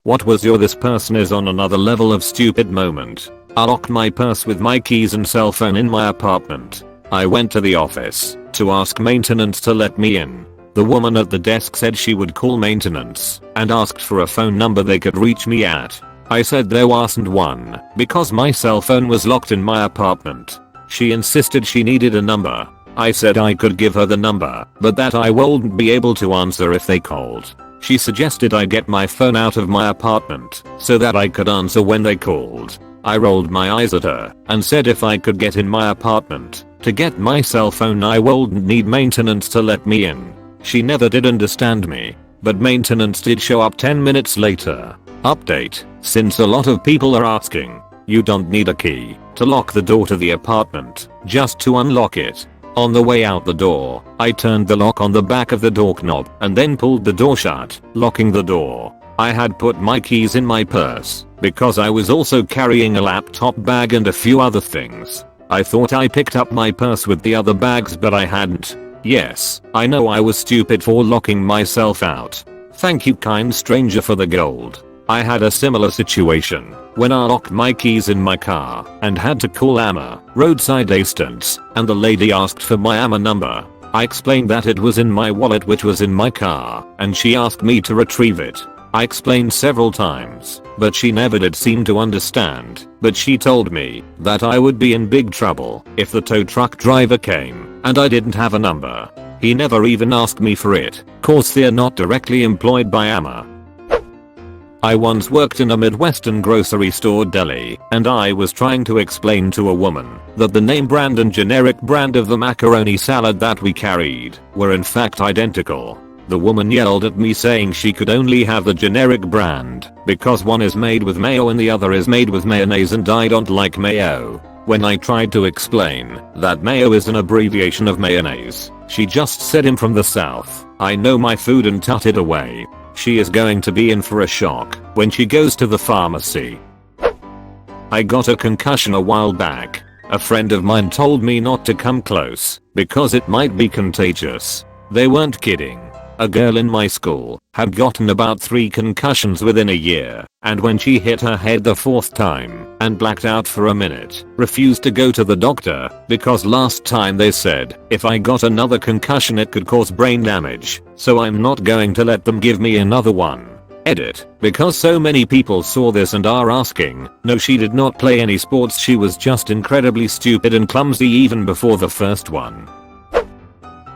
What was your "this person is on another level of stupid" moment? I locked my purse with my keys and cell phone in my apartment. I went to the office to ask maintenance to let me in. The woman at the desk said she would call maintenance and asked for a phone number they could reach me at. I said there wasn't one because my cell phone was locked in my apartment. She insisted she needed a number. I said I could give her the number, but that I wouldn't be able to answer if they called. She suggested I get my phone out of my apartment so that I could answer when they called. I rolled my eyes at her and said if I could get in my apartment to get my cell phone I wouldn't need maintenance to let me in. She never did understand me, but maintenance did show up 10 minutes later. Update: since a lot of people are asking, you don't need a key to lock the door to the apartment, just to unlock it. On the way out the door, I turned the lock on the back of the door knob and then pulled the door shut, locking the door. I had put my keys in my purse because I was also carrying a laptop bag and a few other things. I thought I picked up my purse with the other bags, but I hadn't. Yes, I know I was stupid for locking myself out. Thank you, kind stranger, for the gold. I had a similar situation when I locked my keys in my car and had to call AMA roadside assistance, and the lady asked for my AMA number. I explained that it was in my wallet, which was in my car, and she asked me to retrieve it. I explained several times, but she never did seem to understand. But she told me that I would be in big trouble if the tow truck driver came and I didn't have a number. He never even asked me for it, cause they're not directly employed by AMA. I once worked in a Midwestern grocery store deli, and I was trying to explain to a woman that the name brand and generic brand of the macaroni salad that we carried were in fact identical. The woman yelled at me saying she could only have the generic brand because one is made with mayo and the other is made with mayonnaise, and I don't like mayo. When I tried to explain that mayo is an abbreviation of mayonnaise, she just said, "I'm from the South, I know my food," and tutted away. She is going to be in for a shock when she goes to the pharmacy. I got a concussion a while back. A friend of mine told me not to come close because it might be contagious. They weren't kidding. A girl in my school had gotten about 3 concussions within a year, and when she hit her head the 4th time and blacked out for a minute, refused to go to the doctor because last time they said if I got another concussion it could cause brain damage, so I'm not going to let them give me another one. Edit: because so many people saw this and are asking, no, she did not play any sports, she was just incredibly stupid and clumsy even before the first one.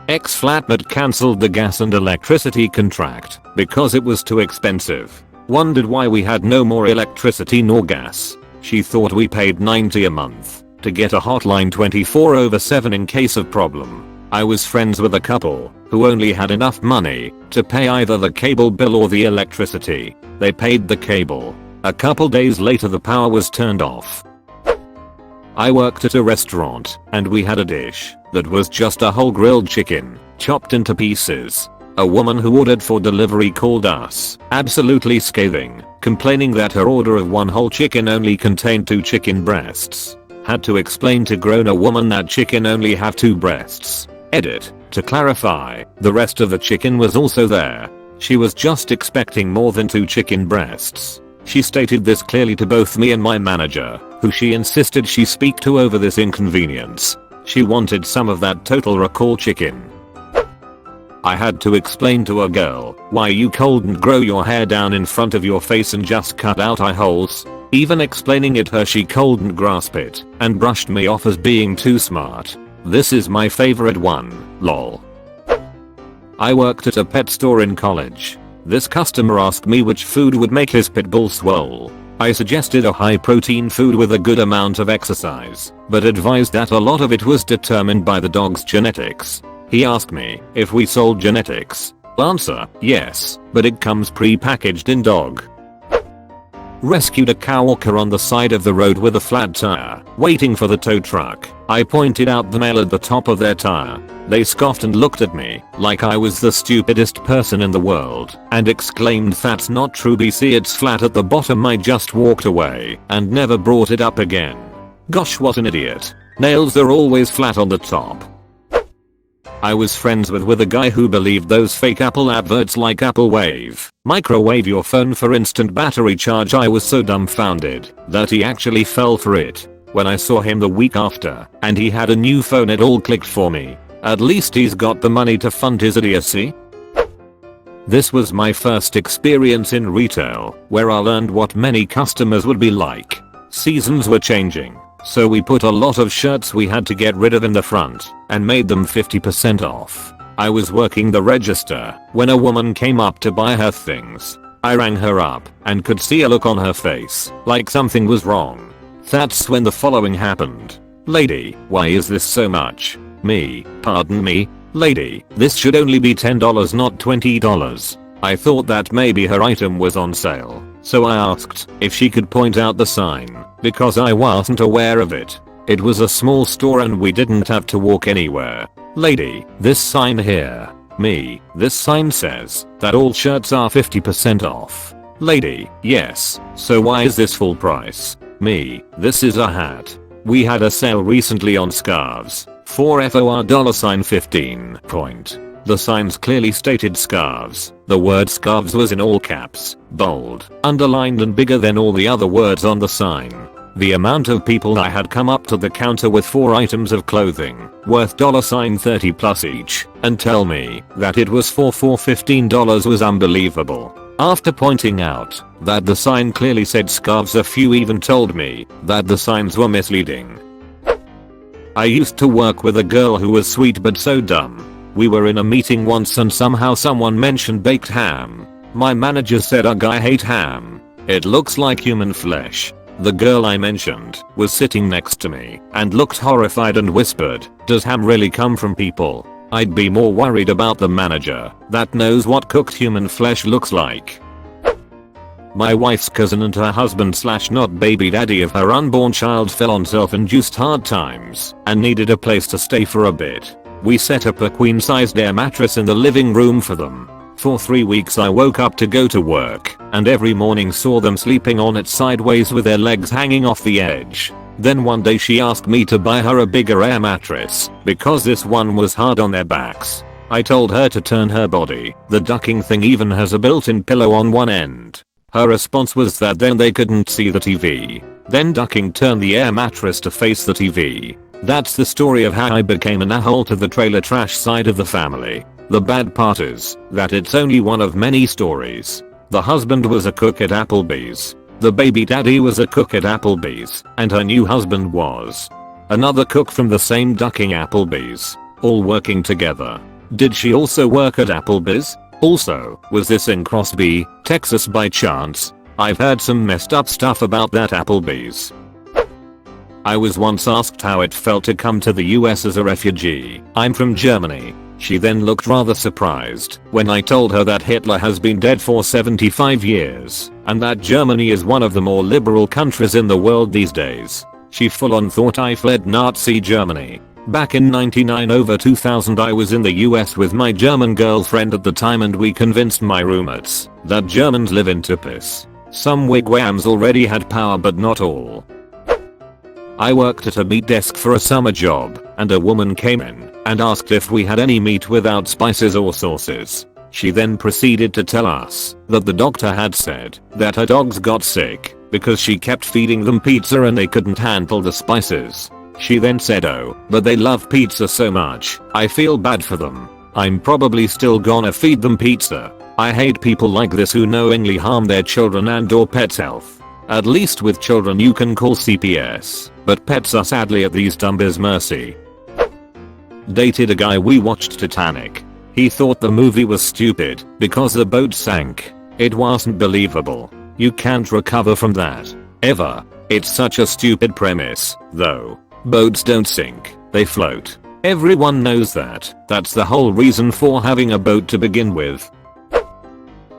Ex-flatmate cancelled the gas and electricity contract because it was too expensive. Wondered why we had no more electricity nor gas. She thought we paid $90 a month to get a hotline 24/7 in case of problem. I was friends with a couple who only had enough money to pay either the cable bill or the electricity. They paid the cable. A couple days later the power was turned off. I worked at a restaurant and we had a dish that was just a whole grilled chicken, chopped into pieces. A woman who ordered for delivery called us, absolutely scathing, complaining that her order of 1 whole chicken only contained 2 chicken breasts. Had to explain to grown a woman that chicken only have 2 breasts. Edit: to clarify, the rest of the chicken was also there. She was just expecting more than 2 chicken breasts. She stated this clearly to both me and my manager, who she insisted she speak to over this inconvenience. She wanted some of that Total Recall chicken. I had to explain to a girl why you couldn't grow your hair down in front of your face and just cut out eye holes. Even explaining it her, she couldn't grasp it and brushed me off as being too smart. This is my favorite one, lol. I worked at a pet store in college. This customer asked me which food would make his pit bull swole. I suggested a high protein food with a good amount of exercise, but advised that a lot of it was determined by the dog's genetics. He asked me if we sold genetics. Answer: yes, but it comes pre-packaged in dog. Rescued a coworker on the side of the road with a flat tire, waiting for the tow truck. I pointed out the nail at the top of their tire. They scoffed and looked at me like I was the stupidest person in the world and exclaimed, "That's not true, BC, it's flat at the bottom." I just walked away and never brought it up again. Gosh, what an idiot. Nails are always flat on the top. I was friends with a guy who believed those fake Apple adverts like Apple Wave, microwave your phone for instant battery charge. I was so dumbfounded that he actually fell for it. When I saw him the week after and he had a new phone, it all clicked for me. At least he's got the money to fund his idiocy. This was my first experience in retail, where I learned what many customers would be like. Seasons were changing, so we put a lot of shirts we had to get rid of in the front and made them 50% off. I was working the register when a woman came up to buy her things. I rang her up and could see a look on her face like something was wrong. That's when the following happened. "Lady, why is this so much?" Me, "Pardon me, lady, this should only be $10, not $20. I thought that maybe her item was on sale, so I asked if she could point out the sign, because I wasn't aware of it. It was a small store and we didn't have to walk anywhere. "Lady, this sign here." Me, "This sign says that all shirts are 50% off." Lady, "Yes, so why is this full price?" Me, "This is a hat. We had a sale recently on scarves for $15. The signs clearly stated scarves. The word scarves was in all caps, bold, underlined and bigger than all the other words on the sign. The amount of people I had come up to the counter with 4 items of clothing worth $30 plus each and tell me that it was for $15 was unbelievable. After pointing out that the sign clearly said scarves, a few even told me that the signs were misleading. I used to work with a girl who was sweet but so dumb. We were in a meeting once and somehow someone mentioned baked ham. My manager said, "Ugh, I hate ham. It looks like human flesh." The girl I mentioned was sitting next to me and looked horrified and whispered, "Does ham really come from people?" I'd be more worried about the manager that knows what cooked human flesh looks like. My wife's cousin and her husband / not baby daddy of her unborn child fell on self-induced hard times and needed a place to stay for a bit. We set up a queen-sized air mattress in the living room for them. For 3 weeks I woke up to go to work and every morning saw them sleeping on it sideways with their legs hanging off the edge. Then one day she asked me to buy her a bigger air mattress because this one was hard on their backs. I told her to turn her body. The ducking thing even has a built-in pillow on one end. Her response was that then they couldn't see the TV. Then ducking turned the air mattress to face the TV. That's the story of how I became an a-hole to the trailer trash side of the family. The bad part is that it's only one of many stories. The husband was a cook at Applebee's. The baby daddy was a cook at Applebee's, and her new husband was another cook from the same ducking Applebee's, all working together. Did she also work at Applebee's? Also, was this in Crosby, Texas by chance? I've heard some messed up stuff about that Applebee's. I was once asked how it felt to come to the US as a refugee. "I'm from Germany." She then looked rather surprised when I told her that Hitler has been dead for 75 years and that Germany is one of the more liberal countries in the world these days. She full on thought I fled Nazi Germany. Back in 99 over 2000 I was in the US with my German girlfriend at the time and we convinced my roommates that Germans live in Tupis. Some wigwams already had power but not all. I worked at a meat desk for a summer job and a woman came in and asked if we had any meat without spices or sauces. She then proceeded to tell us that the doctor had said that her dogs got sick because she kept feeding them pizza and they couldn't handle the spices. She then said, "Oh, but they love pizza so much, I feel bad for them. I'm probably still gonna feed them pizza. I hate people like this who knowingly harm their children and or pets' health. At least with children you can call CPS, but pets are sadly at these dumbies' mercy." Dated a guy we watched Titanic. He thought the movie was stupid because the boat sank. It wasn't believable. You can't recover from that. Ever. It's such a stupid premise, though. Boats don't sink, they float. Everyone knows that. That's the whole reason for having a boat to begin with.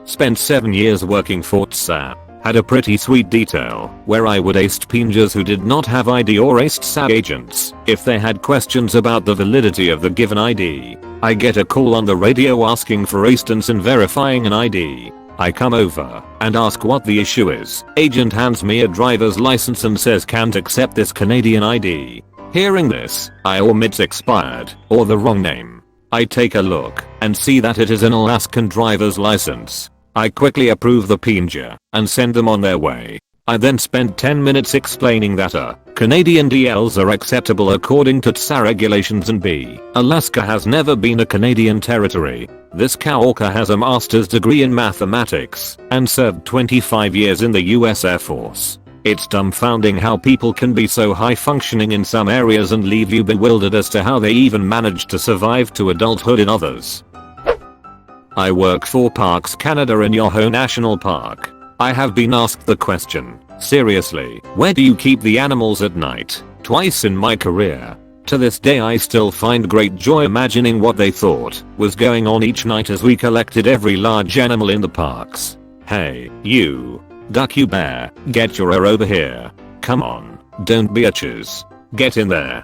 Spent 7 years working for TSA. Had a pretty sweet detail where I would ask passengers who did not have ID or ask SAG agents if they had questions about the validity of the given ID. I get a call on the radio asking for assistance in verifying an ID. I come over and ask what the issue is. Agent hands me a driver's license and says can't accept this Canadian ID. Hearing this, I omit expired or the wrong name. I take a look and see that it is an Alaskan driver's license. I quickly approve the passenger and send them on their way. I then spent 10 minutes explaining that Canadian DLs are acceptable according to TSA regulations and Alaska has never been a Canadian territory. This coworker has a master's degree in mathematics and served 25 years in the US Air Force. It's dumbfounding how people can be so high functioning in some areas and leave you bewildered as to how they even manage to survive to adulthood in others. I work for Parks Canada in Yoho National Park. I have been asked the question, seriously, where do you keep the animals at night? Twice in my career. To this day I still find great joy imagining what they thought was going on each night as we collected every large animal in the parks. Hey, you. Duck you bear, get your over here. Come on, don't be bitches. Get in there.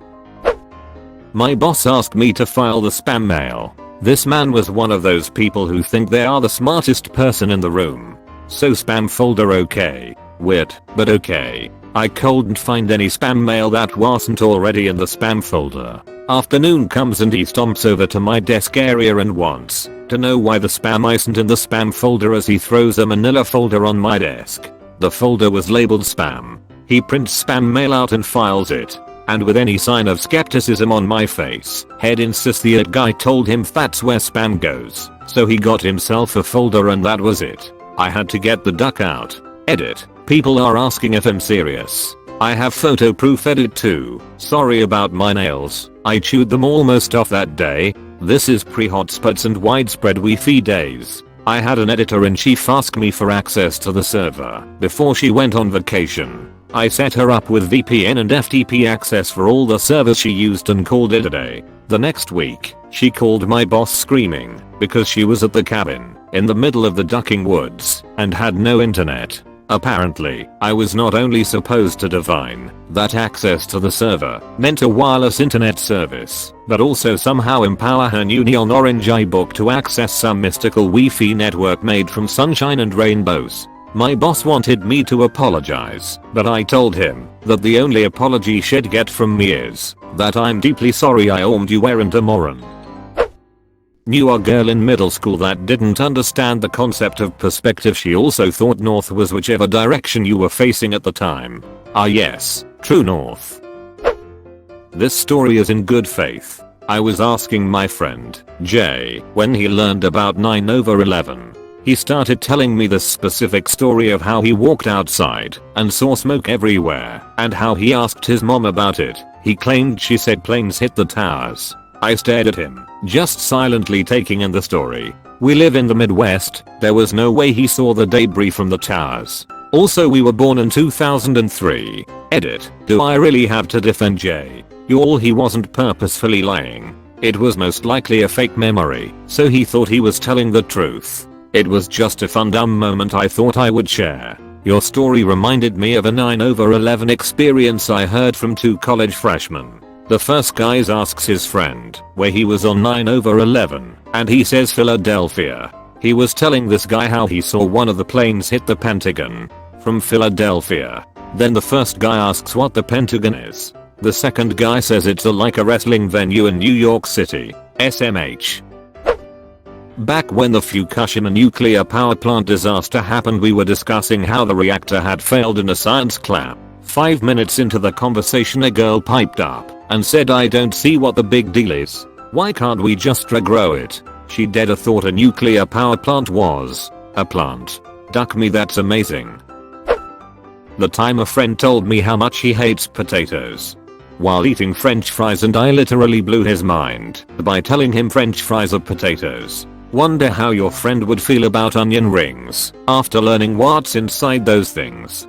My boss asked me to file the spam mail. This man was one of those people who think they are the smartest person in the room. So spam folder okay. Weird, but okay. I couldn't find any spam mail that wasn't already in the spam folder. Afternoon comes and he stomps over to my desk area and wants to know why the spam isn't in the spam folder as he throws a manila folder on my desk. The folder was labeled spam. He prints spam mail out and files it. And with any sign of skepticism on my face, head insists the guy told him that's where spam goes. So he got himself a folder and that was it. I had to get the duck out. Edit. People are asking if I'm serious. I have photo proof. Edit too. Sorry about my nails. I chewed them almost off that day. This is pre-hotspots and widespread Wi-Fi days. I had an editor-in-chief ask me for access to the server before she went on vacation. I set her up with VPN and FTP access for all the servers she used and called it a day. The next week, she called my boss screaming because she was at the cabin in the middle of the ducking woods and had no internet. Apparently, I was not only supposed to divine that access to the server meant a wireless internet service, but also somehow empower her new neon orange iBook to access some mystical Wi-Fi network made from sunshine and rainbows. My boss wanted me to apologize, but I told him that the only apology she'd get from me is that I'm deeply sorry I armed you weren't a moron. Knew a girl in middle school that didn't understand the concept of perspective. She also thought north was whichever direction you were facing at the time. Ah yes, true north. This story is in good faith. I was asking my friend, Jay, when he learned about 9/11. He started telling me this specific story of how he walked outside and saw smoke everywhere and how he asked his mom about it. He claimed she said planes hit the towers. I stared at him, just silently taking in the story. We live in the Midwest, there was no way he saw the debris from the towers. Also we were born in 2003. Edit. Do I really have to defend Jay? He wasn't purposefully lying. It was most likely a fake memory, so he thought he was telling the truth. It was just a fun dumb moment I thought I would share. Your story reminded me of a 9/11 experience I heard from two college freshmen. The first guy asks his friend where he was on 9/11, and he says Philadelphia. He was telling this guy how he saw one of the planes hit the Pentagon from Philadelphia. Then the first guy asks what the Pentagon is. The second guy says it's like a wrestling venue in New York City, SMH. Back when the Fukushima nuclear power plant disaster happened, we were discussing how the reactor had failed in a science class. 5 minutes into the conversation a girl piped up and said, I don't see what the big deal is. Why can't we just regrow it? She dead thought a nuclear power plant was a plant. Duck me, that's amazing. The time a friend told me how much he hates potatoes while eating french fries, and I literally blew his mind by telling him french fries are potatoes. Wonder how your friend would feel about onion rings after learning what's inside those things.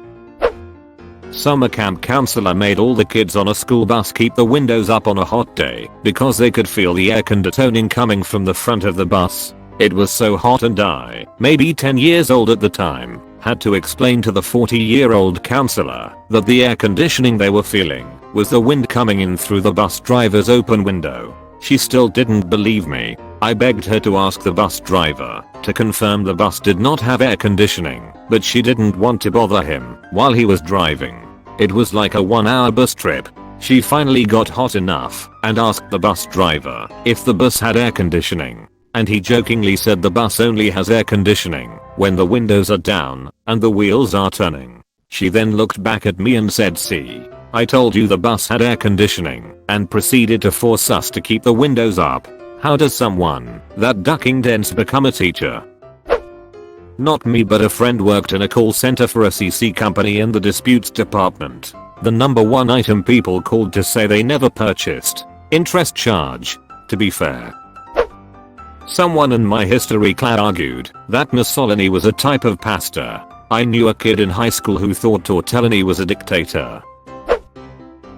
Summer camp counselor made all the kids on a school bus keep the windows up on a hot day because they could feel the air conditioning coming from the front of the bus. It was so hot, and I, maybe 10 years old at the time, had to explain to the 40-year-old counselor that the air conditioning they were feeling was the wind coming in through the bus driver's open window. She still didn't believe me. I begged her to ask the bus driver to confirm the bus did not have air conditioning, but she didn't want to bother him while he was driving. It was like a 1-hour bus trip. She finally got hot enough and asked the bus driver if the bus had air conditioning. And he jokingly said the bus only has air conditioning when the windows are down and the wheels are turning. She then looked back at me and said, "See, I told you the bus had air conditioning," and proceeded to force us to keep the windows up. How does someone that ducking dense become a teacher? Not me, but a friend worked in a call center for a CC company in the disputes department. The number one item people called to say they never purchased: interest charge. To be fair, someone in my history class argued that Mussolini was a type of pasta. I knew a kid in high school who thought Tortellini was a dictator.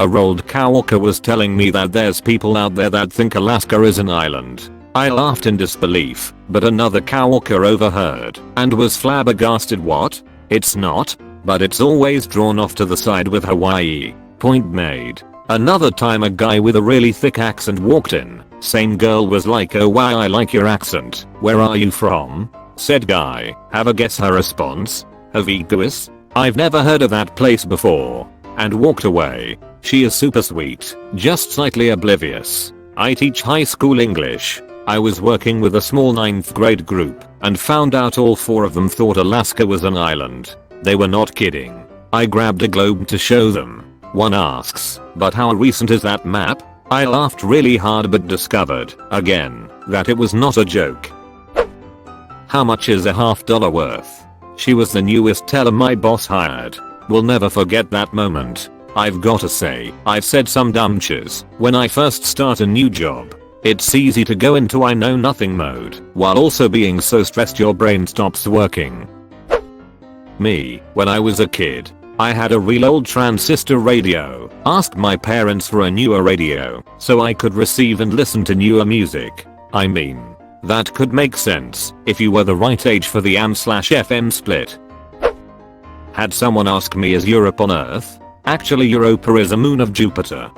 A rolled coworker was telling me that there's people out there that think Alaska is an island. I laughed in disbelief, but another coworker overheard and was flabbergasted. What? It's not, but it's always drawn off to the side with Hawaii. Point made. Another time a guy with a really thick accent walked in. Same girl was like, "Oh wow, I like your accent. Where are you from?" Said guy, "Have a guess her response? Haviguis? I've never heard of that place before." And walked away. She is super sweet, just slightly oblivious. I teach high school English. I was working with a small 9th grade group and found out all 4 of them thought Alaska was an island. They were not kidding. I grabbed a globe to show them. One asks, "But how recent is that map?" I laughed really hard but discovered, again, that it was not a joke. How much is a $half worth? She was the newest teller my boss hired. Will never forget that moment. I've gotta say, I've said some dumb shiz when I first start a new job. It's easy to go into I know nothing mode while also being so stressed your brain stops working. Me, when I was a kid, I had a real old transistor radio. Asked my parents for a newer radio so I could receive and listen to newer music. I mean, that could make sense if you were the right age for the AM/FM split. Had someone ask me, is Europe on Earth? Actually, Europa is a moon of Jupiter.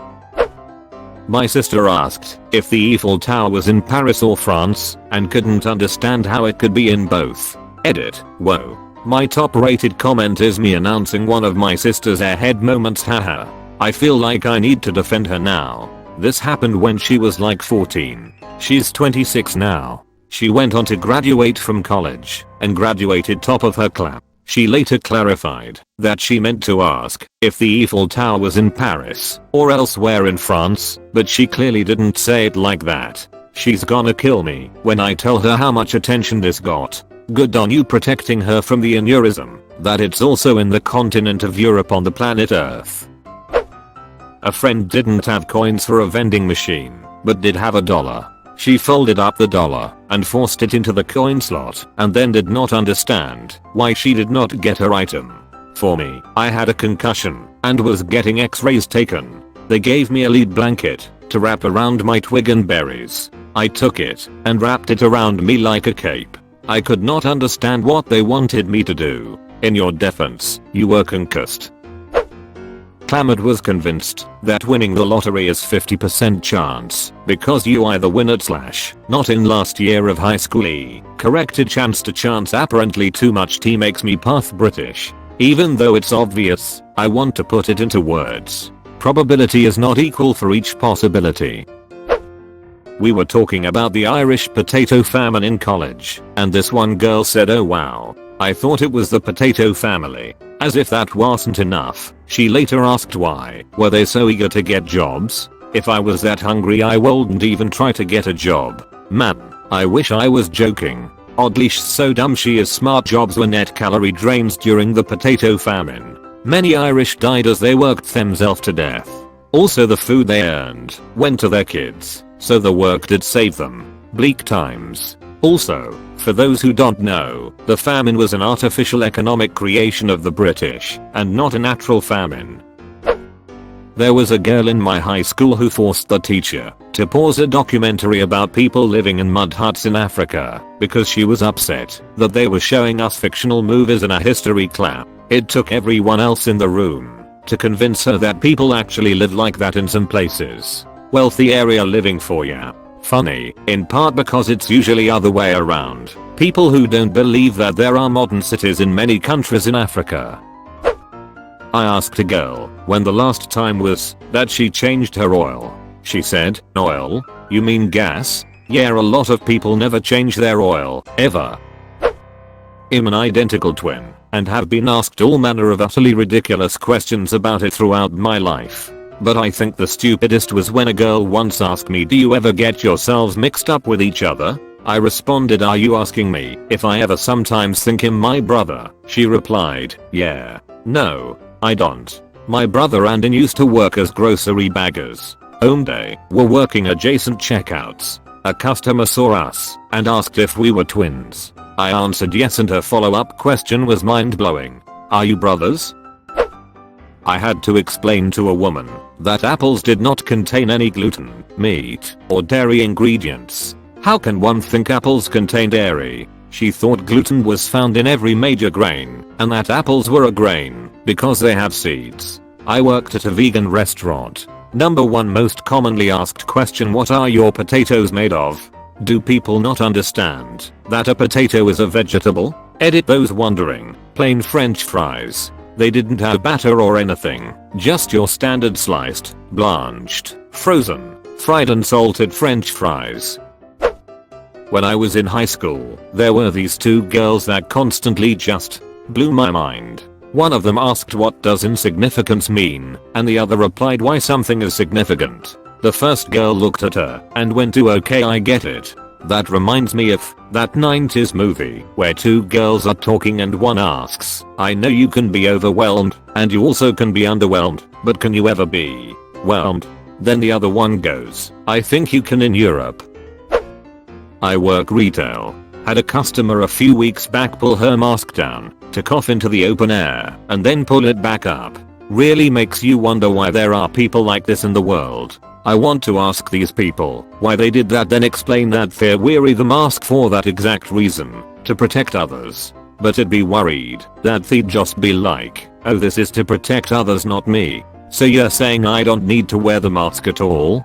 My sister asked if the Eiffel Tower was in Paris or France and couldn't understand how it could be in both. Edit. Whoa. My top rated comment is me announcing one of my sister's airhead moments. Haha. I feel like I need to defend her now. This happened when she was like 14. She's 26 now. She went on to graduate from college and graduated top of her class. She later clarified that she meant to ask if the Eiffel Tower was in Paris or elsewhere in France, but she clearly didn't say it like that. She's gonna kill me when I tell her how much attention this got. Good on you protecting her from the aneurysm that it's also in the continent of Europe on the planet Earth. A friend didn't have coins for a vending machine, but did have $1. She folded up the dollar and forced it into the coin slot and then did not understand why she did not get her item. For me, I had a concussion and was getting x-rays taken. They gave me a lead blanket to wrap around my twig and berries. I took it and wrapped it around me like a cape. I could not understand what they wanted me to do. In your defense, you were concussed. Clamid was convinced that winning the lottery is 50% chance because you either win it / not in last year of high school. Corrected chance to chance. Apparently too much tea makes me path British. Even though it's obvious, I want to put it into words. Probability is not equal for each possibility. We were talking about the Irish potato famine in college, and this one girl said, "Oh wow, I thought it was the potato family." As if that wasn't enough, she later asked why were they so eager to get jobs? If I was that hungry I wouldn't even try to get a job. Man, I wish I was joking. Oddly so dumb she is. Smart jobs were net calorie drains during the potato famine. Many Irish died as they worked themselves to death. Also the food they earned went to their kids, so the work did save them. Bleak times. Also, for those who don't know, the famine was an artificial economic creation of the British, and not a natural famine. There was a girl in my high school who forced the teacher to pause a documentary about people living in mud huts in Africa because she was upset that they were showing us fictional movies in a history class. It took everyone else in the room to convince her that people actually live like that in some places. Wealthy area living for ya. Funny, in part because it's usually other way around. People who don't believe that there are modern cities in many countries in Africa. I asked a girl when the last time was that she changed her oil. She said, oil? You mean gas? Yeah, a lot of people never change their oil, ever. I'm an identical twin and have been asked all manner of utterly ridiculous questions about it throughout my life. But I think the stupidest was when a girl once asked me, do you ever get yourselves mixed up with each other? I responded, are you asking me if I ever sometimes think him my brother? She replied, yeah. No, I don't. My brother and I used to work as grocery baggers. One day, we're working adjacent checkouts. A customer saw us and asked if we were twins. I answered yes, and her follow-up question was mind-blowing. Are you brothers? I had to explain to a woman that apples did not contain any gluten, meat, or dairy ingredients. How can one think apples contain dairy? She thought gluten was found in every major grain, and that apples were a grain because they have seeds. I worked at a vegan restaurant. Number 1 most commonly asked question: what are your potatoes made of? Do people not understand that a potato is a vegetable? Edit those wondering. Plain French fries. They didn't have batter or anything, just your standard sliced, blanched, frozen, fried and salted French fries. When I was in high school, there were these two girls that constantly just blew my mind. One of them asked, what does insignificance mean? And the other replied, why something is significant. The first girl looked at her and went to, okay, I get it. That reminds me of that 90s movie where two girls are talking and one asks, I know you can be overwhelmed and you also can be underwhelmed, but can you ever be whelmed? Then the other one goes, I think you can in Europe. I work retail. Had a customer a few weeks back pull her mask down to cough into the open air and then pull it back up. Really makes you wonder why there are people like this in the world. I want to ask these people why they did that, then explain that they're wearing the mask for that exact reason, to protect others. But I'd be worried that they'd just be like, oh, this is to protect others, not me. So you're saying I don't need to wear the mask at all?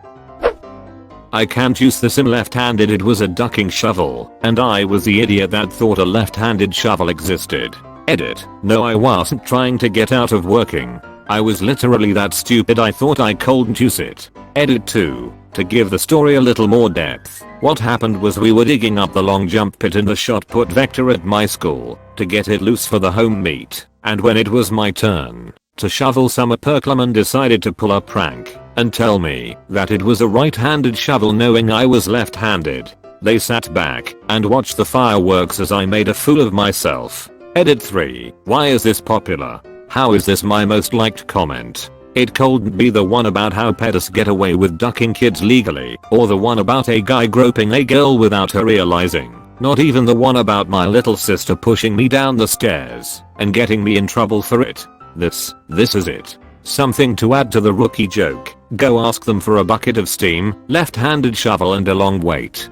I can't use this in left-handed. It was a ducking shovel, and I was the idiot that thought a left-handed shovel existed. Edit. No, I wasn't trying to get out of working. I was literally that stupid I thought I couldn't use it. Edit 2. To give the story a little more depth, what happened was we were digging up the long jump pit in the shot put vector at my school to get it loose for the home meet, and when it was my turn to shovel, some upperclassman decided to pull a prank and tell me that it was a right-handed shovel, knowing I was left-handed. They sat back and watched the fireworks as I made a fool of myself. Edit 3. Why is this popular? How is this my most liked comment? It couldn't be the one about how pedos get away with ducking kids legally, or the one about a guy groping a girl without her realizing. Not even the one about my little sister pushing me down the stairs and getting me in trouble for it. This is it. Something to add to the rookie joke. Go ask them for a bucket of steam, left-handed shovel and a long wait.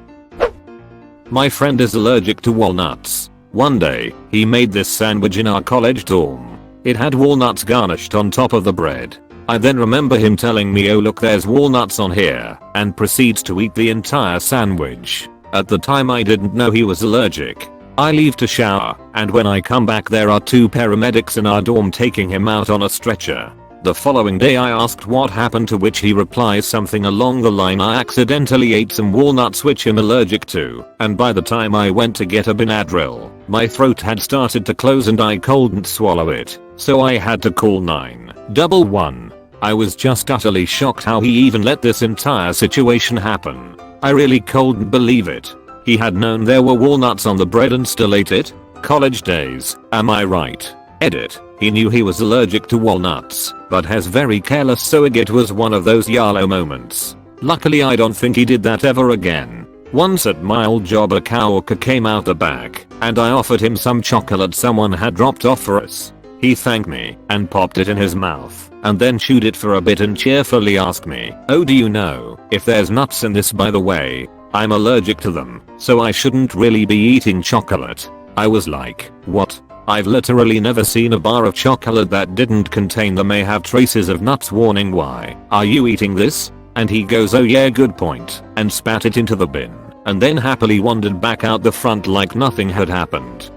My friend is allergic to walnuts. One day, he made this sandwich in our college dorm. It had walnuts garnished on top of the bread. I then remember him telling me, oh look, there's walnuts on here, and proceeds to eat the entire sandwich. At the time I didn't know he was allergic. I leave to shower, and when I come back there are two paramedics in our dorm taking him out on a stretcher. The following day I asked what happened, to which he replies something along the line, I accidentally ate some walnuts which I'm allergic to, and by the time I went to get a Benadryl, my throat had started to close and I couldn't swallow it, so I had to call 911. I was just utterly shocked how he even let this entire situation happen. I really couldn't believe it. He had known there were walnuts on the bread and still ate it? College days, am I right? Edit. He knew he was allergic to walnuts, but has very careless, so it was one of those YOLO moments. Luckily I don't think he did that ever again. Once at my old job a coworker came out the back, and I offered him some chocolate someone had dropped off for us. He thanked me and popped it in his mouth, and then chewed it for a bit and cheerfully asked me, oh, do you know if there's nuts in this? By the way, I'm allergic to them, so I shouldn't really be eating chocolate. I was like, what? I've literally never seen a bar of chocolate that didn't contain the may have traces of nuts warning. Why are you eating this? And he goes, oh yeah, good point, and spat it into the bin, and then happily wandered back out the front like nothing had happened.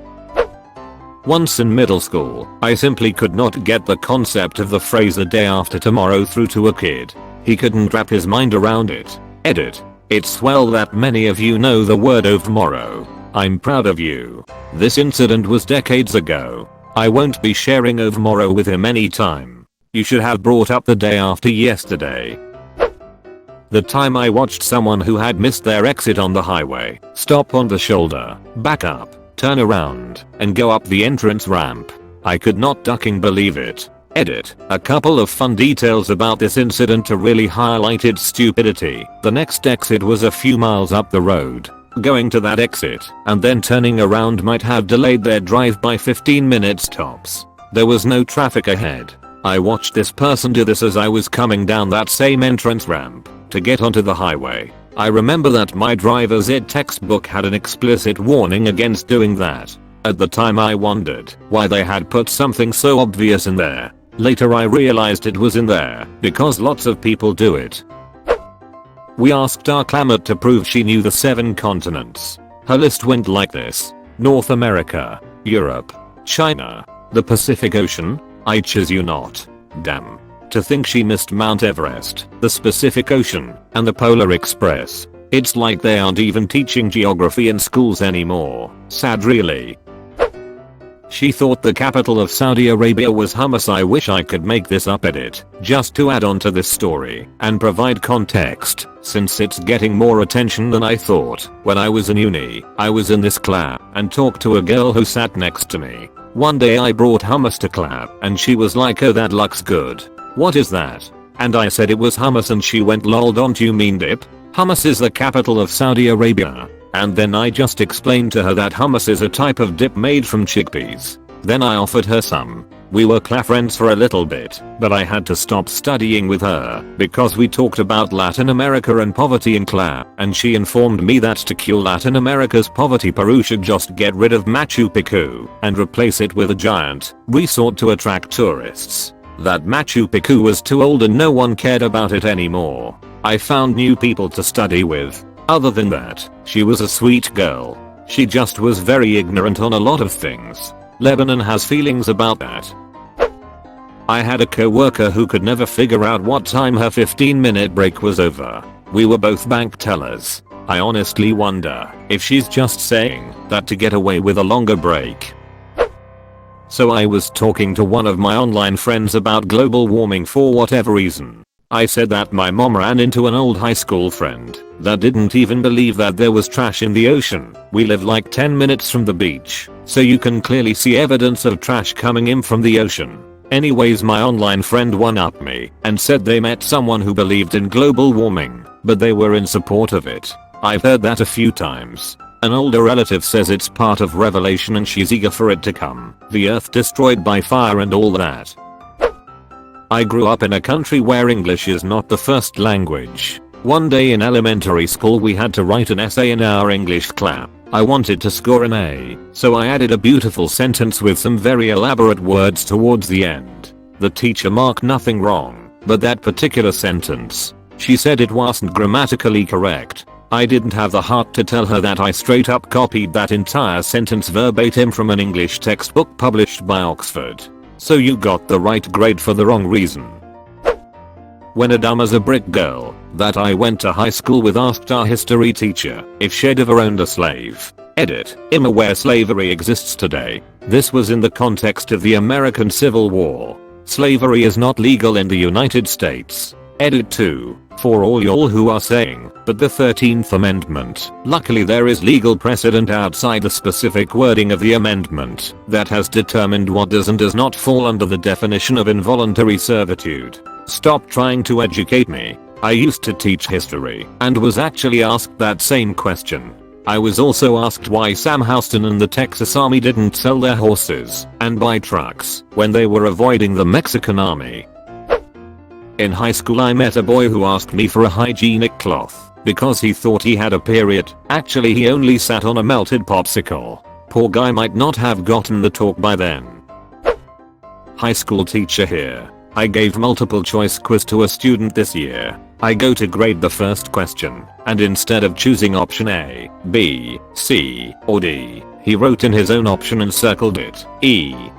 Once in middle school, I simply could not get the concept of the phrase "the day after tomorrow" through to a kid. He couldn't wrap his mind around it. Edit. It's swell that many of you know the word "tomorrow." I'm proud of you. This incident was decades ago. I won't be sharing "tomorrow" with him anytime. You should have brought up the day after yesterday. The time I watched someone who had missed their exit on the highway stop on the shoulder, back up, turn around, and go up the entrance ramp. I could not fucking believe it. Edit. A couple of fun details about this incident to really highlight its stupidity. The next exit was a few miles up the road. Going to that exit and then turning around might have delayed their drive by 15 minutes tops. There was no traffic ahead. I watched this person do this as I was coming down that same entrance ramp to get onto the highway. I remember that my driver's ed textbook had an explicit warning against doing that. At the time I wondered why they had put something so obvious in there. Later I realized it was in there because lots of people do it. We asked our clamor to prove she knew the 7 continents. Her list went like this: North America, Europe, China, the Pacific Ocean. I chiz you not. Damn. To think she missed Mount Everest, the Pacific Ocean, and the Polar Express. It's like they aren't even teaching geography in schools anymore. Sad really. She thought the capital of Saudi Arabia was hummus. I wish I could make this up. Edit. Just to add on to this story and provide context, since it's getting more attention than I thought. When I was in uni, I was in this class and talked to a girl who sat next to me. One day I brought hummus to class and she was like, "Oh, that looks good. What is that?" And I said it was hummus and she went, "Lol, don't you mean dip? Hummus is the capital of Saudi Arabia." And then I just explained to her that hummus is a type of dip made from chickpeas. Then I offered her some. We were class friends for a little bit, but I had to stop studying with her because we talked about Latin America and poverty in class, and she informed me that to cure Latin America's poverty, Peru should just get rid of Machu Picchu and replace it with a giant resort to attract tourists. That Machu Picchu was too old and no one cared about it anymore. I found new people to study with. Other than that, she was a sweet girl. She just was very ignorant on a lot of things. Lebanon has feelings about that. I had a co-worker who could never figure out what time her 15-minute break was over. We were both bank tellers. I honestly wonder if she's just saying that to get away with a longer break. So I was talking to one of my online friends about global warming for whatever reason. I said that my mom ran into an old high school friend that didn't even believe that there was trash in the ocean. We live like 10 minutes from the beach, so you can clearly see evidence of trash coming in from the ocean. Anyways, my online friend one-upped me and said they met someone who believed in global warming, but they were in support of it. I've heard that a few times. An older relative says it's part of Revelation and she's eager for it to come. The earth destroyed by fire and all that. I grew up in a country where English is not the first language. One day in elementary school we had to write an essay in our English class. I wanted to score an A, so I added a beautiful sentence with some very elaborate words towards the end. The teacher marked nothing wrong, but that particular sentence. She said it wasn't grammatically correct. I didn't have the heart to tell her that I straight up copied that entire sentence verbatim from an English textbook published by Oxford. So you got the right grade for the wrong reason. When a dumb as a brick girl that I went to high school with asked our history teacher if she'd ever owned a slave. Edit. I'm aware slavery exists today. This was in the context of the American Civil War. Slavery is not legal in the United States. Edit 2. For all y'all who are saying, but the 13th Amendment. Luckily there is legal precedent outside the specific wording of the amendment that has determined what does and does not fall under the definition of involuntary servitude. Stop trying to educate me. I used to teach history and was actually asked that same question. I was also asked why Sam Houston and the Texas Army didn't sell their horses and buy trucks when they were avoiding the Mexican army. In high school I met a boy who asked me for a hygienic cloth because he thought he had a period. Actually he only sat on a melted popsicle. Poor guy might not have gotten the talk by then. High school teacher here. I gave multiple choice quiz to a student this year. I go to grade the first question, and instead of choosing option A, B, C, or D, He wrote in his own option and circled it.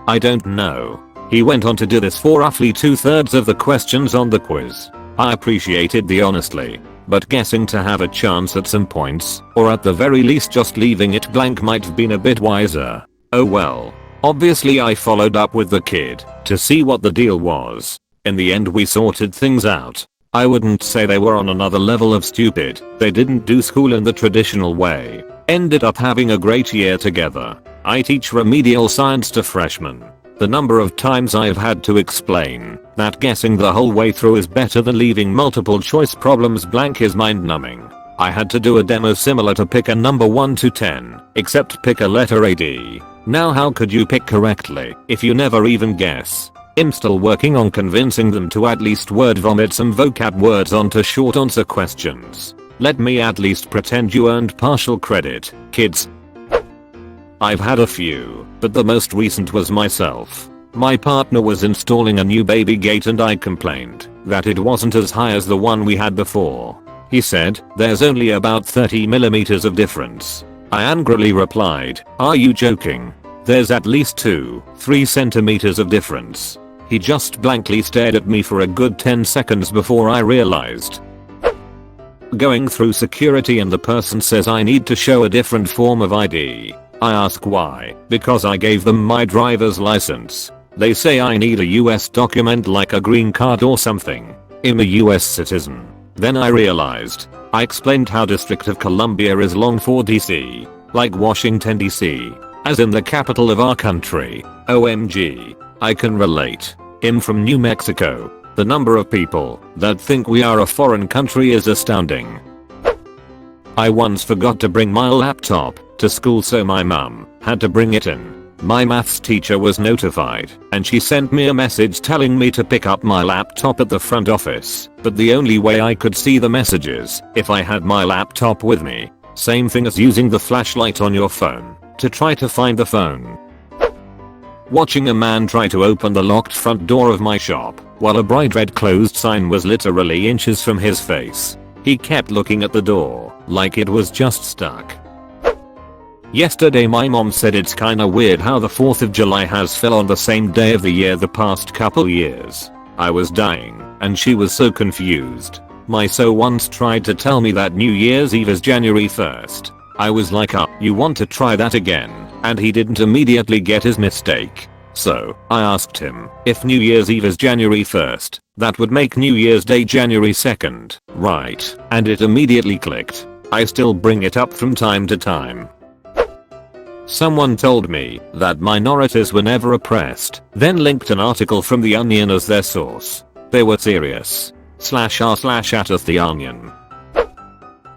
I don't know. He went on to do this for roughly 2/3 of the questions on the quiz. I appreciated the honesty, but guessing to have a chance at some points, or at the very least just leaving it blank might have been a bit wiser. Oh well. Obviously I followed up with the kid to see what the deal was. In the end we sorted things out. I wouldn't say they were on another level of stupid. They didn't do school in the traditional way. Ended up having a great year together. I teach remedial science to freshmen. The number of times I've had to explain that guessing the whole way through is better than leaving multiple choice problems blank is mind numbing. I had to do a demo similar to pick a number 1 to 10, except pick a letter AD. Now how could you pick correctly if you never even guess? I'm still working on convincing them to at least word vomit some vocab words onto short answer questions. Let me at least pretend you earned partial credit, kids. I've had a few, but the most recent was myself. My partner was installing a new baby gate and I complained that it wasn't as high as the one we had before. He said, there's only about 30mm of difference. I angrily replied, are you joking? There's at least 2-3 centimeters of difference. He just blankly stared at me for a good 10 seconds before I realized. Going through security and the person says I need to show a different form of ID. I ask why, because I gave them my driver's license. They say I need a US document like a green card or something. I'm a US citizen. Then I realized. I explained how District of Columbia is long for DC, like Washington DC, as in the capital of our country. OMG. I can relate. I'm from New Mexico. The number of people that think we are a foreign country is astounding. I once forgot to bring my laptop to school, so my mum had to bring it in. My maths teacher was notified and she sent me a message telling me to pick up my laptop at the front office, but the only way I could see the messages if I had my laptop with me. Same thing as using the flashlight on your phone to try to find the phone. Watching a man try to open the locked front door of my shop while a bright red closed sign was literally inches from his face. He kept looking at the door like it was just stuck. Yesterday my mom said it's kinda weird how the 4th of July has fell on the same day of the year the past couple years. I was dying and she was so confused. My so once tried to tell me that New Year's Eve is January 1st. I was like, you want to try that again? And he didn't immediately get his mistake. So I asked him if New Year's Eve is January 1st, that would make New Year's Day January 2nd, right? And it immediately clicked. I still bring it up from time to time. Someone told me that minorities were never oppressed, then linked an article from The Onion as their source. They were serious. /r/@ The Onion.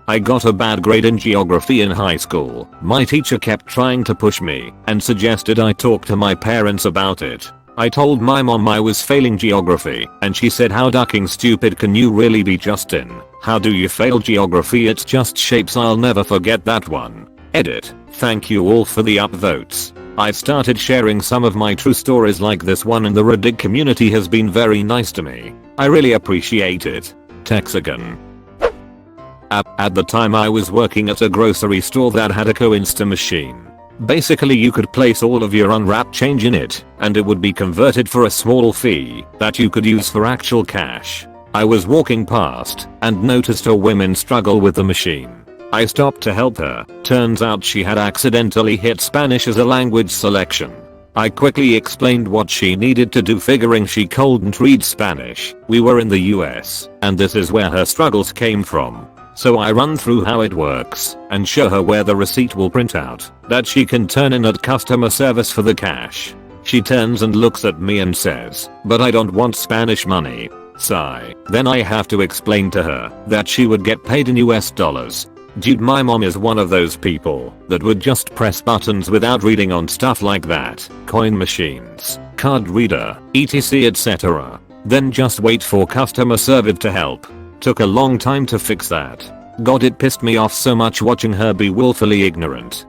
I got a bad grade in geography in high school. My teacher kept trying to push me and suggested I talk to my parents about it. I told my mom I was failing geography and she said, how ducking stupid can you really be, Justin? How do you fail geography? It's just shapes. I'll never forget that one. Edit. Thank you all for the upvotes. I've started sharing some of my true stories like this one and the Reddit community has been very nice to me. I really appreciate it. Texagon. At the time I was working at a grocery store that had a co-insta machine. Basically you could place all of your unwrapped change in it and it would be converted for a small fee that you could use for actual cash. I was walking past and noticed a woman struggle with the machine. I stopped to help her. Turns out she had accidentally hit Spanish as a language selection. I quickly explained what she needed to do, figuring she couldn't read Spanish. We were in the US, and this is where her struggles came from. So I run through how it works and show her where the receipt will print out that she can turn in at customer service for the cash. She turns and looks at me and says, but I don't want Spanish money. Sigh. Then I have to explain to her that she would get paid in US dollars. Dude, my mom is one of those people that would just press buttons without reading on stuff like that. Coin machines, card reader, etc, etc. Then just wait for customer service to help. Took a long time to fix that. God, it pissed me off so much watching her be willfully ignorant.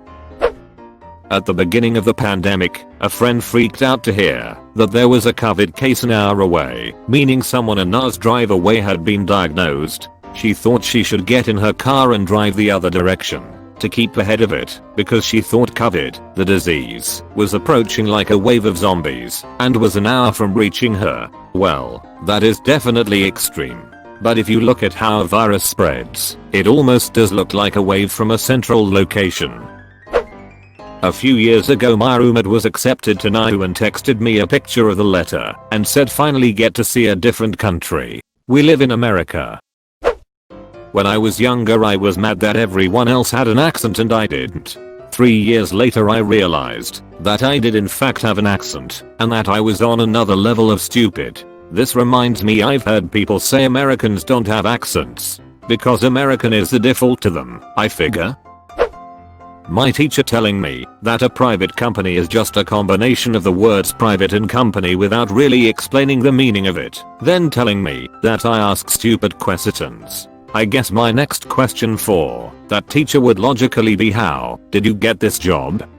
At the beginning of the pandemic, a friend freaked out to hear that there was a COVID case an hour away, meaning someone an hour's drive away had been diagnosed. She thought she should get in her car and drive the other direction. to keep ahead of it because she thought COVID, the disease, was approaching like a wave of zombies and was an hour from reaching her. Well, that is definitely extreme. But if you look at how a virus spreads, it almost does look like a wave from a central location. A few years ago my roommate was accepted to NIU and texted me a picture of the letter and said finally get to see a different country. We live in America. When I was younger I was mad that everyone else had an accent and I didn't. 3 years later I realized that I did in fact have an accent and that I was on another level of stupid. This reminds me I've heard people say Americans don't have accents because American is the default to them, I figure. My teacher telling me that a private company is just a combination of the words private and company without really explaining the meaning of it. Then telling me that I ask stupid questions. I guess my next question for that teacher would logically be how did you get this job?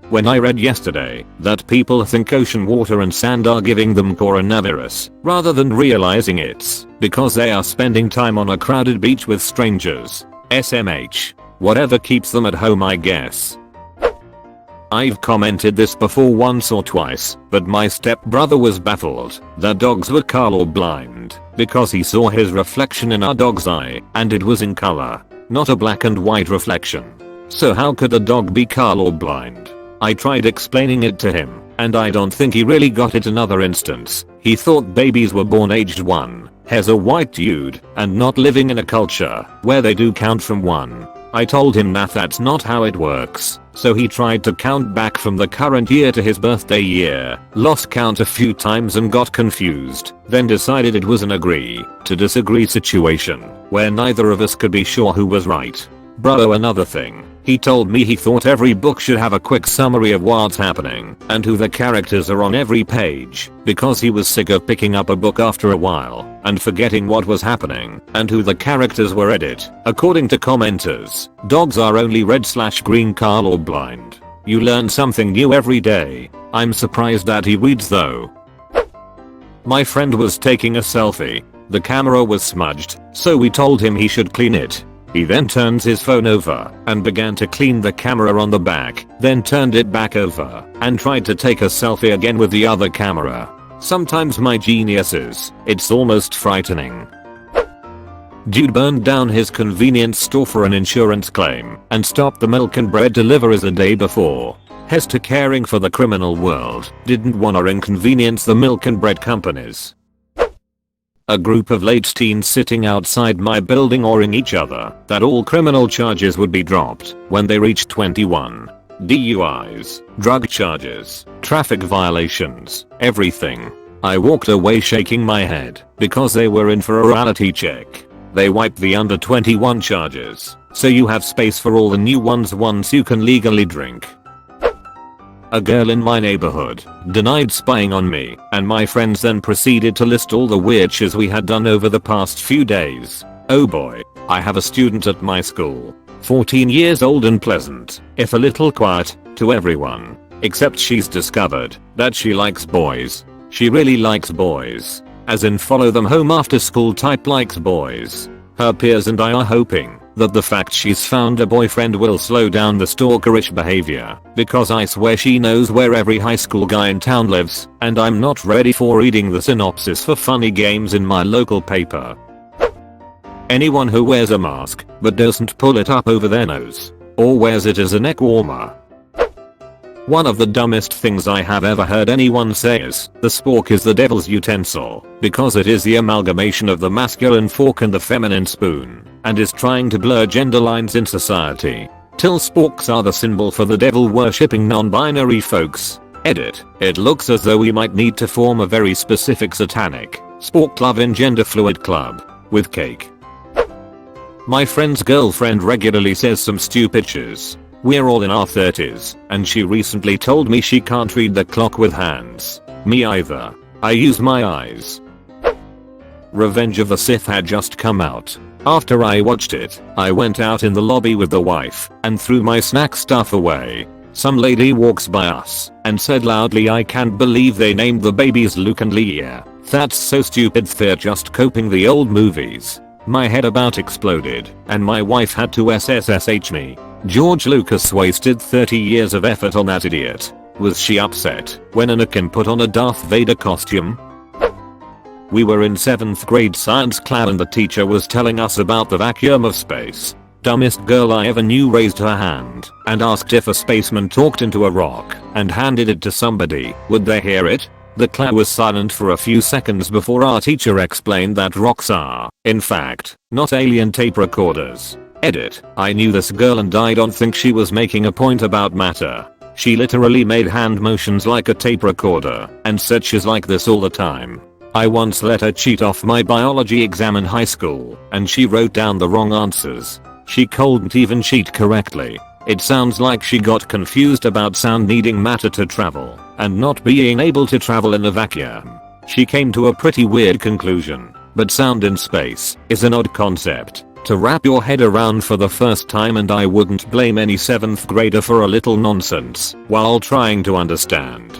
When I read yesterday that people think ocean water and sand are giving them coronavirus rather than realizing it's because they are spending time on a crowded beach with strangers. SMH. Whatever keeps them at home I guess. I've commented this before once or twice, but my stepbrother was baffled that dogs were colorblind because he saw his reflection in our dog's eye and it was in color, not a black and white reflection. So how could a dog be colorblind? I tried explaining it to him and I don't think he really got it. Another instance, he thought babies were born aged 1, as a white dude and not living in a culture where they do count from 1. I told him that that's not how it works, so he tried to count back from the current year to his birthday year, lost count a few times and got confused, then decided it was an agree to disagree situation where neither of us could be sure who was right. Bro, another thing, he told me he thought every book should have a quick summary of what's happening and who the characters are on every page because he was sick of picking up a book after a while and forgetting what was happening and who the characters were. Edit. According to commenters, dogs are only red/green colorblind. You learn something new every day. I'm surprised that he reads though. My friend was taking a selfie. The camera was smudged, so we told him he should clean it. He then turns his phone over and began to clean the camera on the back, then turned it back over and tried to take a selfie again with the other camera. Sometimes my geniuses, it's almost frightening. Dude burned down his convenience store for an insurance claim and stopped the milk and bread deliveries a day before. Hester caring for the criminal world didn't want to inconvenience the milk and bread companies. A group of late teens sitting outside my building ordering each other that all criminal charges would be dropped when they reached 21. DUIs, drug charges, traffic violations, everything. I walked away shaking my head because they were in for a reality check. They wiped the under 21 charges, so you have space for all the new ones once you can legally drink. A girl in my neighborhood denied spying on me, and my friends then proceeded to list all the weird shit we had done over the past few days. Oh boy, I have a student at my school, 14 years old and pleasant, if a little quiet, to everyone, except she's discovered that she likes boys. She really likes boys, as in follow them home after school type likes boys. Her peers and I are hoping that the fact she's found a boyfriend will slow down the stalkerish behavior, because I swear she knows where every high school guy in town lives, and I'm not ready for reading the synopsis for funny games in my local paper. Anyone who wears a mask but doesn't pull it up over their nose, or wears it as a neck warmer. One of the dumbest things I have ever heard anyone say is, the spork is the devil's utensil, because it is the amalgamation of the masculine fork and the feminine spoon, and is trying to blur gender lines in society. Till sporks are the symbol for the devil worshipping non-binary folks. Edit. It looks as though we might need to form a very specific satanic, spork loving gender fluid club, with cake. My friend's girlfriend regularly says some stupid shiz. We're all in our 30s, and she recently told me she can't read the clock with hands. Me either. I use my eyes. Revenge of the Sith had just come out. After I watched it, I went out in the lobby with the wife and threw my snack stuff away. Some lady walks by us and said loudly, "I can't believe they named the babies Luke and Leia. That's so stupid, they're just copying the old movies." My head about exploded and my wife had to SSSH me. George Lucas wasted 30 years of effort on that idiot. Was she upset when Anakin put on a Darth Vader costume? We were in 7th grade science class and the teacher was telling us about the vacuum of space. Dumbest girl I ever knew raised her hand and asked if a spaceman talked into a rock and handed it to somebody, would they hear it? The class was silent for a few seconds before our teacher explained that rocks are, in fact, not alien tape recorders. Edit. I knew this girl and I don't think she was making a point about matter. She literally made hand motions like a tape recorder and said she's like this all the time. I once let her cheat off my biology exam in high school and she wrote down the wrong answers. She couldn't even cheat correctly. It sounds like she got confused about sound needing matter to travel and not being able to travel in a vacuum. She came to a pretty weird conclusion, but sound in space is an odd concept to wrap your head around for the first time, and I wouldn't blame any 7th grader for a little nonsense while trying to understand.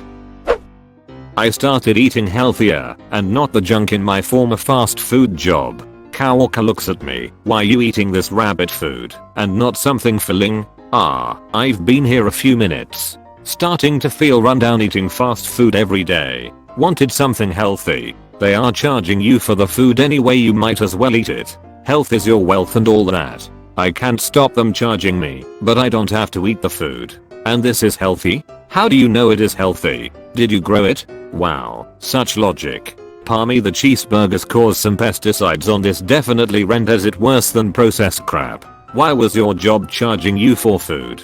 I started eating healthier and not the junk in my former fast food job. Coworker looks at me, why you eating this rabbit food and not something filling? I've been here a few minutes. Starting to feel run down eating fast food every day. Wanted something healthy. They are charging you for the food anyway, you might as well eat it. Health is your wealth and all that. I can't stop them charging me, but I don't have to eat the food. And this is healthy? How do you know it is healthy? Did you grow it? Wow, such logic. Palmy the cheeseburgers cause some pesticides on this, definitely renders it worse than processed crap. Why was your job charging you for food?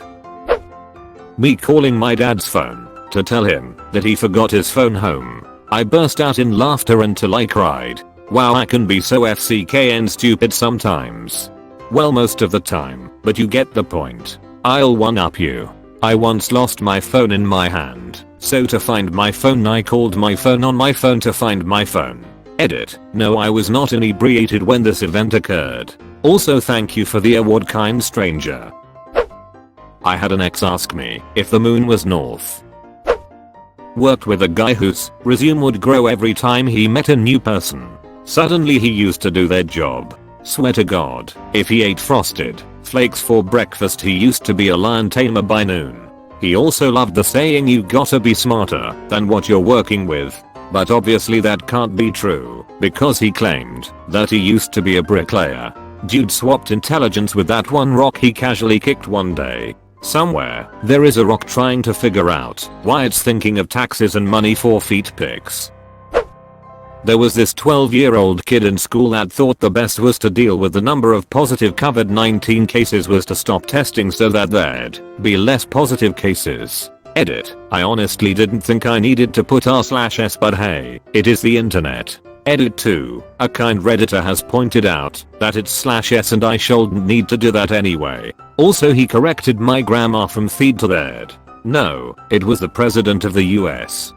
Me calling my dad's phone to tell him that he forgot his phone home. I burst out in laughter until I cried. Wow, I can be so FCKN stupid sometimes. Well, most of the time, but you get the point. I'll one up you. I once lost my phone in my hand, so to find my phone I called my phone on my phone to find my phone. Edit. No, I was not inebriated when this event occurred. Also, thank you for the award, kind stranger. I had an ex ask me if the moon was north. Worked with a guy whose resume would grow every time he met a new person. Suddenly he used to do their job. Swear to God, if he ate frosted flakes for breakfast he used to be a lion tamer by noon. He also loved the saying, you gotta be smarter than what you're working with. But obviously that can't be true because he claimed that he used to be a bricklayer. Dude swapped intelligence with that one rock he casually kicked one day. Somewhere, there is a rock trying to figure out why it's thinking of taxes and money for feet pics. There was this 12-year-old kid in school that thought the best was to deal with the number of positive COVID-19 cases was to stop testing so that there'd be less positive cases. Edit. I honestly didn't think I needed to put r/s, but hey, it is the internet. Edit 2. A kind redditor has pointed out that it's /s and I shouldn't need to do that anyway. Also, he corrected my grammar from "theed" to "thered." No, it was the president of the US.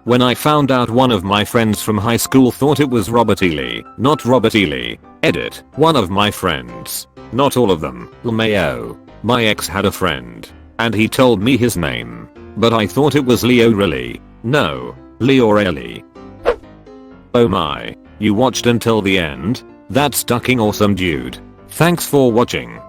When I found out one of my friends from high school thought it was Robert E. Lee, not Robert E. Lee. Edit. One of my friends. Not all of them. LMAO. My ex had a friend, and he told me his name, but I thought it was Leo really. No, Leo Ellie. Oh my. You watched until the end? That's fucking awesome, dude. Thanks for watching.